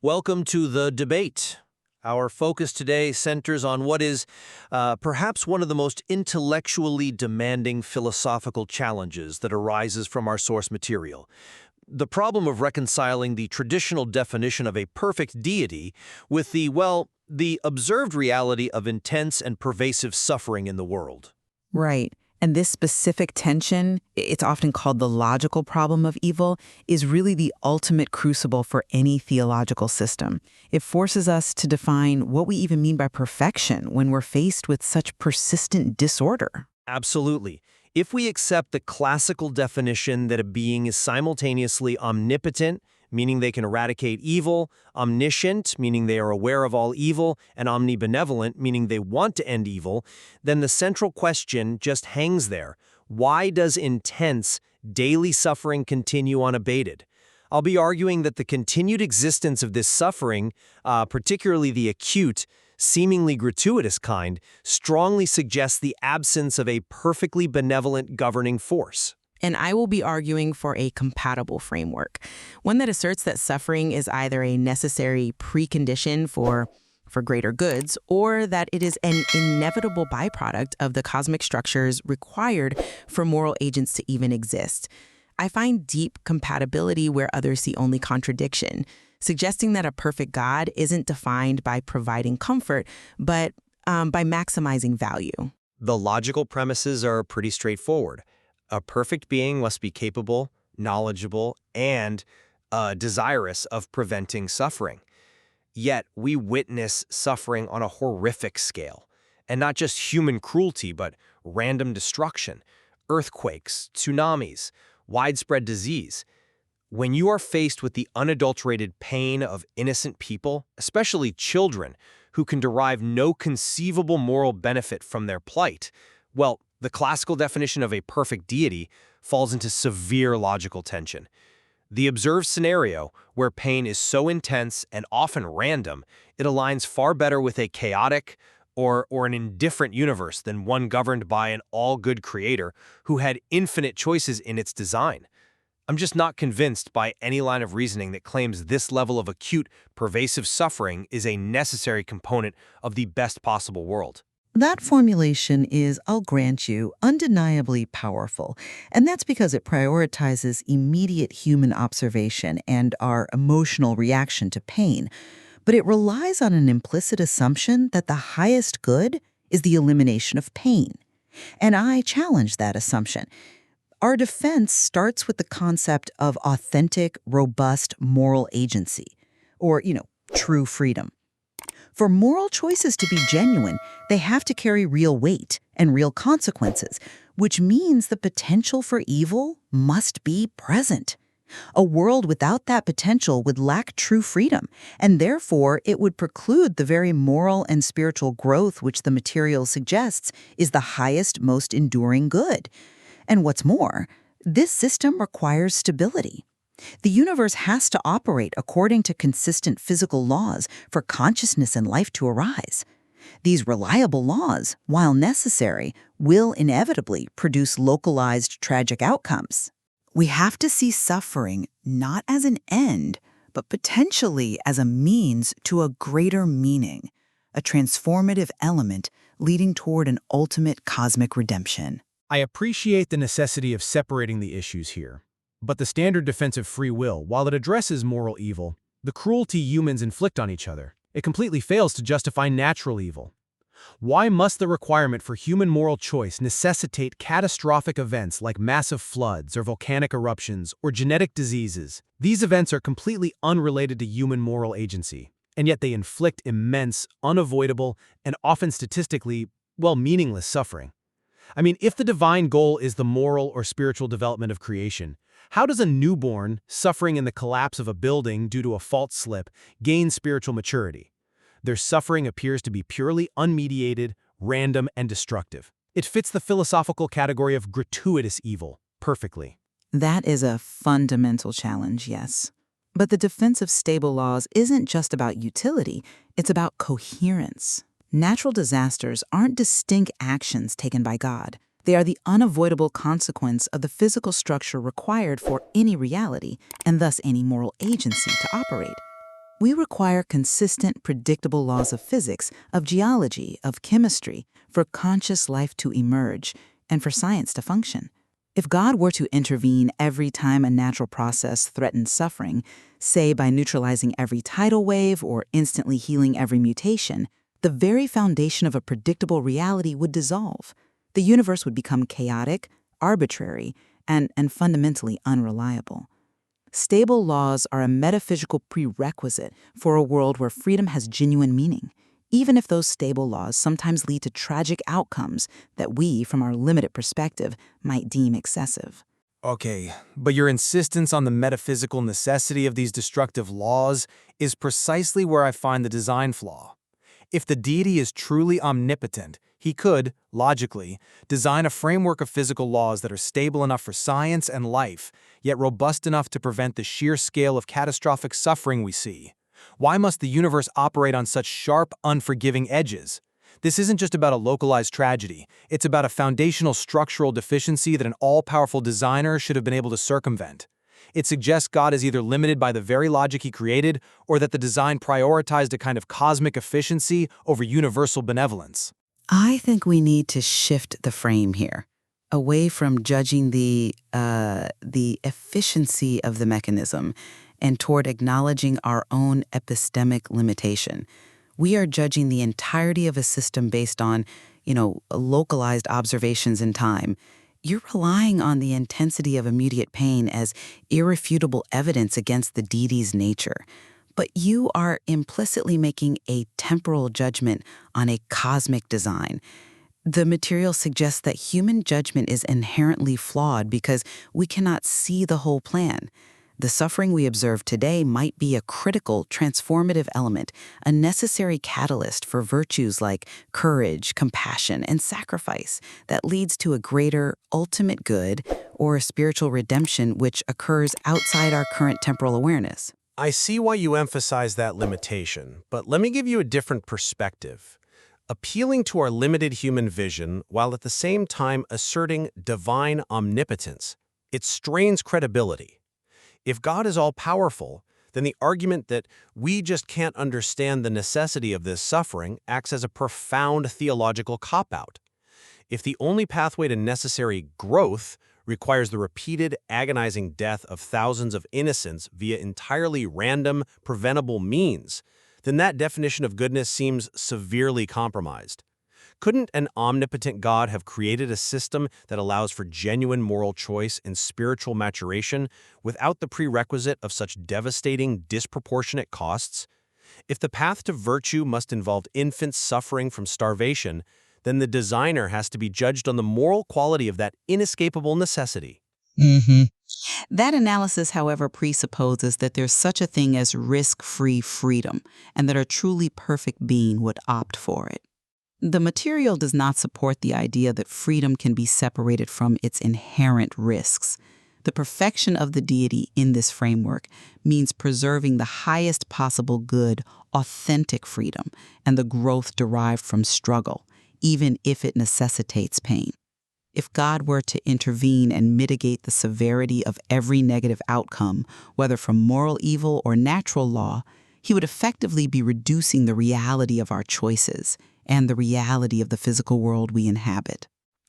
Welcome to the debate. Our focus today centers on what is perhaps one of the most intellectually demanding philosophical challenges that arises from our source material. The problem of reconciling the traditional definition of a perfect deity with the observed reality of intense and pervasive suffering in the world. Right. And this specific tension, it's often called the logical problem of evil, is really the ultimate crucible for any theological system. It forces us to define what we even mean by perfection when we're faced with such persistent disorder. Absolutely. If we accept the classical definition that a being is simultaneously omnipotent, meaning they can eradicate evil, omniscient, meaning they are aware of all evil, and omnibenevolent, meaning they want to end evil, then the central question just hangs there. Why does intense, daily suffering continue unabated? I'll be arguing that the continued existence of this suffering, particularly the acute, seemingly gratuitous kind, strongly suggests the absence of a perfectly benevolent governing force. And I will be arguing for a compatible framework, one that asserts that suffering is either a necessary precondition for greater goods, or that it is an inevitable byproduct of the cosmic structures required for moral agents to even exist. I find deep compatibility where others see only contradiction, suggesting that a perfect God isn't defined by providing comfort, but by maximizing value. The logical premises are pretty straightforward. A perfect being must be capable, knowledgeable, and desirous of preventing suffering. Yet we witness suffering on a horrific scale, and not just human cruelty, but random destruction, earthquakes, tsunamis, widespread disease. When you are faced with the unadulterated pain of innocent people, especially children, who can derive no conceivable moral benefit from their plight, well, the classical definition of a perfect deity falls into severe logical tension. The observed scenario, where pain is so intense and often random, it aligns far better with a chaotic or an indifferent universe than one governed by an all-good creator who had infinite choices in its design. I'm just not convinced by any line of reasoning that claims this level of acute, pervasive suffering is a necessary component of the best possible world. That formulation is, I'll grant you, undeniably powerful, and that's because it prioritizes immediate human observation and our emotional reaction to pain. But it relies on an implicit assumption that the highest good is the elimination of pain. And I challenge that assumption. Our defense starts with the concept of authentic, robust moral agency, or, true freedom. For moral choices to be genuine, they have to carry real weight and real consequences, which means the potential for evil must be present. A world without that potential would lack true freedom, and therefore it would preclude the very moral and spiritual growth which the material suggests is the highest, most enduring good. And what's more, this system requires stability. The universe has to operate according to consistent physical laws for consciousness and life to arise. These reliable laws, while necessary, will inevitably produce localized tragic outcomes. We have to see suffering not as an end, but potentially as a means to a greater meaning, a transformative element leading toward an ultimate cosmic redemption. I appreciate the necessity of separating the issues here. But the standard defense of free will, while it addresses moral evil, the cruelty humans inflict on each other, it completely fails to justify natural evil. Why must the requirement for human moral choice necessitate catastrophic events like massive floods or volcanic eruptions or genetic diseases? These events are completely unrelated to human moral agency, and yet they inflict immense, unavoidable, and often statistically, meaningless suffering. I mean, if the divine goal is the moral or spiritual development of creation, how does a newborn, suffering in the collapse of a building due to a fault slip, gain spiritual maturity? Their suffering appears to be purely unmediated, random, and destructive. It fits the philosophical category of gratuitous evil perfectly. That is a fundamental challenge, yes. But the defense of stable laws isn't just about utility, it's about coherence. Natural disasters aren't distinct actions taken by God. They are the unavoidable consequence of the physical structure required for any reality, and thus any moral agency, to operate. We require consistent, predictable laws of physics, of geology, of chemistry, for conscious life to emerge and for science to function. If God were to intervene every time a natural process threatens suffering, say by neutralizing every tidal wave or instantly healing every mutation, the very foundation of a predictable reality would dissolve. The universe would become chaotic, arbitrary, and fundamentally unreliable. Stable laws are a metaphysical prerequisite for a world where freedom has genuine meaning, even if those stable laws sometimes lead to tragic outcomes that we, from our limited perspective, might deem excessive. Okay, but your insistence on the metaphysical necessity of these destructive laws is precisely where I find the design flaw. If the deity is truly omnipotent, he could, logically, design a framework of physical laws that are stable enough for science and life, yet robust enough to prevent the sheer scale of catastrophic suffering we see. Why must the universe operate on such sharp, unforgiving edges? This isn't just about a localized tragedy. It's about a foundational structural deficiency that an all-powerful designer should have been able to circumvent. It suggests God is either limited by the very logic he created, or that the design prioritized a kind of cosmic efficiency over universal benevolence. I think we need to shift the frame here, away from judging the efficiency of the mechanism and toward acknowledging our own epistemic limitation. We are judging the entirety of a system based on, localized observations in time. You're relying on the intensity of immediate pain as irrefutable evidence against the deity's nature. But you are implicitly making a temporal judgment on a cosmic design. The material suggests that human judgment is inherently flawed because we cannot see the whole plan. The suffering we observe today might be a critical, transformative element, a necessary catalyst for virtues like courage, compassion, and sacrifice that leads to a greater, ultimate good or a spiritual redemption which occurs outside our current temporal awareness. I see why you emphasize that limitation, but let me give you a different perspective. Appealing to our limited human vision while at the same time asserting divine omnipotence, it strains credibility. If God is all-powerful, then the argument that we just can't understand the necessity of this suffering acts as a profound theological cop-out. If the only pathway to necessary growth requires the repeated, agonizing death of thousands of innocents via entirely random, preventable means, then that definition of goodness seems severely compromised. Couldn't an omnipotent God have created a system that allows for genuine moral choice and spiritual maturation without the prerequisite of such devastating, disproportionate costs? If the path to virtue must involve infants suffering from starvation, then the designer has to be judged on the moral quality of that inescapable necessity. That analysis, however, presupposes that there's such a thing as risk-free freedom, and that a truly perfect being would opt for it. The material does not support the idea that freedom can be separated from its inherent risks. The perfection of the deity in this framework means preserving the highest possible good, authentic freedom, and the growth derived from struggle, even if it necessitates pain. If God were to intervene and mitigate the severity of every negative outcome, whether from moral evil or natural law, he would effectively be reducing the reality of our choices and the reality of the physical world we inhabit.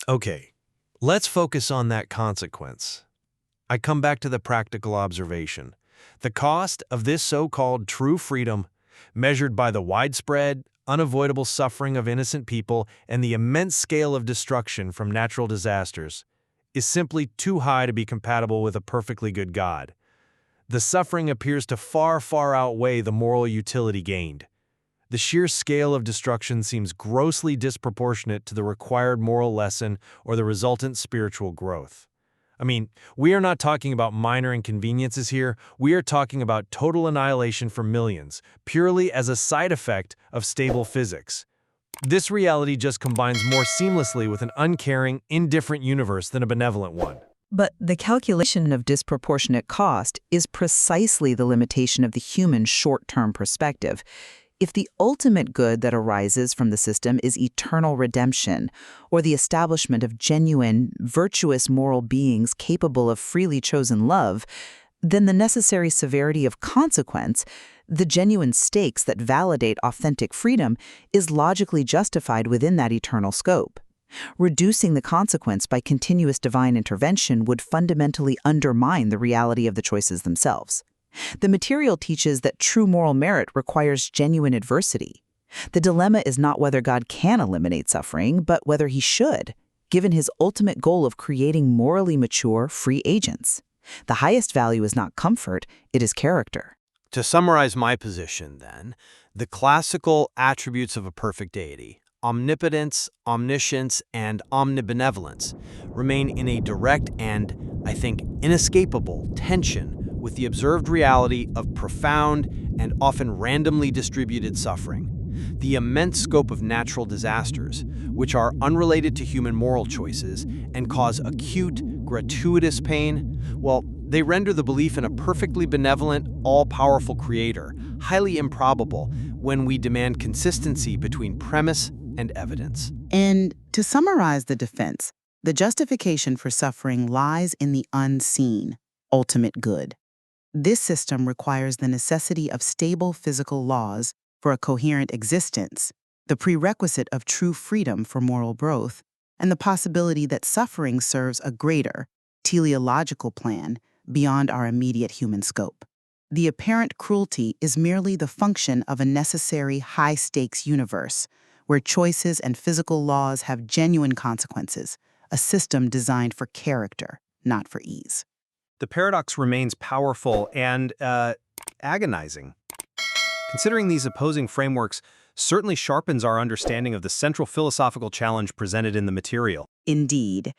Okay, let's focus on that consequence. I come back to the practical observation. The cost of this so-called true freedom, measured by the widespread, unavoidable suffering of innocent people and the immense scale of destruction from natural disasters, is simply too high to be compatible with a perfectly good God. The suffering appears to far, far outweigh the moral utility gained. The sheer scale of destruction seems grossly disproportionate to the required moral lesson or the resultant spiritual growth. I mean, we are not talking about minor inconveniences here. We are talking about total annihilation for millions, purely as a side effect of stable physics. This reality just combines more seamlessly with an uncaring, indifferent universe than a benevolent one. But the calculation of disproportionate cost is precisely the limitation of the human short-term perspective. If the ultimate good that arises from the system is eternal redemption, or the establishment of genuine, virtuous moral beings capable of freely chosen love, then the necessary severity of consequence, the genuine stakes that validate authentic freedom, is logically justified within that eternal scope. Reducing the consequence by continuous divine intervention would fundamentally undermine the reality of the choices themselves. The material teaches that true moral merit requires genuine adversity. The dilemma is not whether God can eliminate suffering, but whether he should, given his ultimate goal of creating morally mature, free agents. The highest value is not comfort, it is character. To summarize my position, then, the classical attributes of a perfect deity, omnipotence, omniscience, and omnibenevolence, remain in a direct and, I think, inescapable tension with the observed reality of profound and often randomly distributed suffering. The immense scope of natural disasters, which are unrelated to human moral choices and cause acute, gratuitous pain, well, they render the belief in a perfectly benevolent, all-powerful creator highly improbable when we demand consistency between premise and evidence. And to summarize the defense, the justification for suffering lies in the unseen, ultimate good. This system requires the necessity of stable physical laws for a coherent existence, the prerequisite of true freedom for moral growth, and the possibility that suffering serves a greater, teleological plan beyond our immediate human scope. The apparent cruelty is merely the function of a necessary high-stakes universe, where choices and physical laws have genuine consequences, a system designed for character, not for ease. The paradox remains powerful and agonizing. Considering these opposing frameworks certainly sharpens our understanding of the central philosophical challenge presented in the material. Indeed,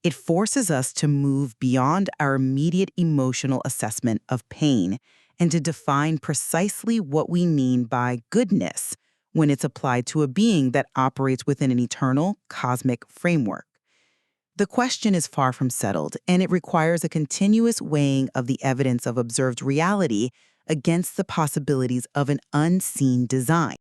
it forces us to move beyond our immediate emotional assessment of pain and to define precisely what we mean by goodness when it's applied to a being that operates within an eternal, cosmic framework. The question is far from settled, and it requires a continuous weighing of the evidence of observed reality against the possibilities of an unseen design.